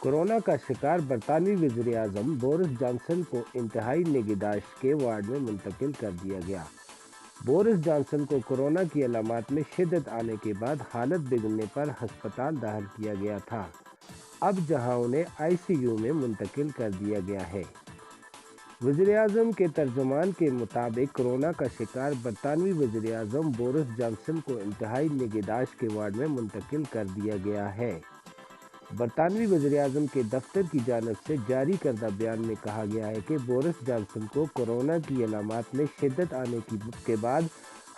Corona کا شکار برطانوی وزیر اعظم بورس جانسن کو انتہائی نگہداشت کے وارڈ میں منتقل کر دیا گیا۔ بورس جانسن کو کورونا کی علامات میں شدت آنے کے بعد حالت بگڑنے پر ہسپتال داخل کیا گیا تھا، اب جہاں انہیں آئی سی یو میں منتقل کر دیا گیا ہے۔ وزیر اعظم کے ترجمان کے مطابق کورونا کا شکار برطانوی وزیر اعظم بورس جانسن کو انتہائی نگہداشت کے وارڈ میں منتقل کر دیا گیا ہے۔ برطانوی وزیر اعظم کے دفتر کی جانب سے جاری کردہ بیان میں کہا گیا ہے کہ بورس جانسن کو کورونا کی علامات میں شدت آنے کے بعد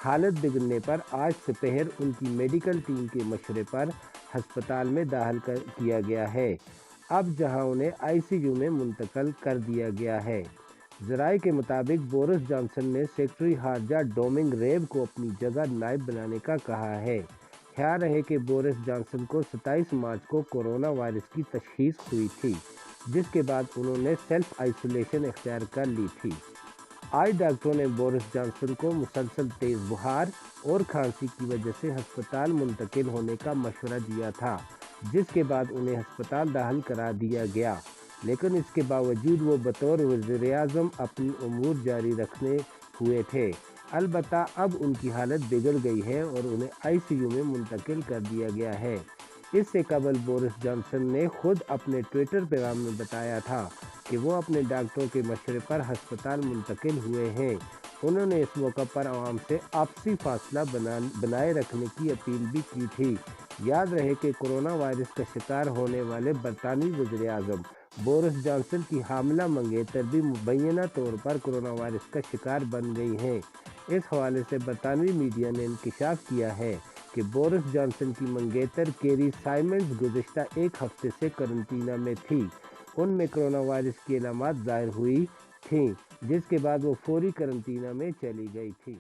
حالت بگڑنے پر آج سپہر ان کی میڈیکل ٹیم کے مشورے پر ہسپتال میں داخل کیا گیا ہے، اب جہاں انہیں آئی سی یو میں منتقل کر دیا گیا ہے۔ ذرائع کے مطابق بورس جانسن نے سیکرٹری خارجہ ڈومنگ ریب کو اپنی جگہ نائب بنانے کا کہا ہے۔ خیال رہے کہ بورس جانسن کو 27 مارچ کو کورونا وائرس کی تشخیص ہوئی تھی، جس کے بعد انہوں نے سیلف آئسولیشن اختیار کر لی تھی۔ آج ڈاکٹروں نے بورس جانسن کو مسلسل تیز بخار اور کھانسی کی وجہ سے ہسپتال منتقل ہونے کا مشورہ دیا تھا، جس کے بعد انہیں ہسپتال داخل کرا دیا گیا، لیکن اس کے باوجود وہ بطور وزیر اعظم اپنی امور جاری رکھنے ہوئے تھے۔ البتہ اب ان کی حالت بگڑ گئی ہے اور انہیں آئی سی یو میں منتقل کر دیا گیا ہے۔ اس سے قبل بورس جانسن نے خود اپنے ٹویٹر پیغام میں بتایا تھا کہ وہ اپنے ڈاکٹروں کے مشورے پر ہسپتال منتقل ہوئے ہیں۔ انہوں نے اس موقع پر عوام سے آپسی فاصلہ بنائے رکھنے کی اپیل بھی کی تھی۔ یاد رہے کہ کورونا وائرس کا شکار ہونے والے برطانوی وزیر اعظم بورس جانسن کی حاملہ منگیتر بھی مبینہ طور پر کورونا وائرس کا شکار بن گئی ہیں۔ اس حوالے سے برطانوی میڈیا نے انکشاف کیا ہے کہ بورس جانسن کی منگیتر کیری سائمنڈز گزشتہ ایک ہفتے سے قرنطینہ میں تھی۔ ان میں کورونا وائرس کی علامات ظاہر ہوئی تھیں، جس کے بعد وہ فوری قرنطینہ میں چلی گئی تھی۔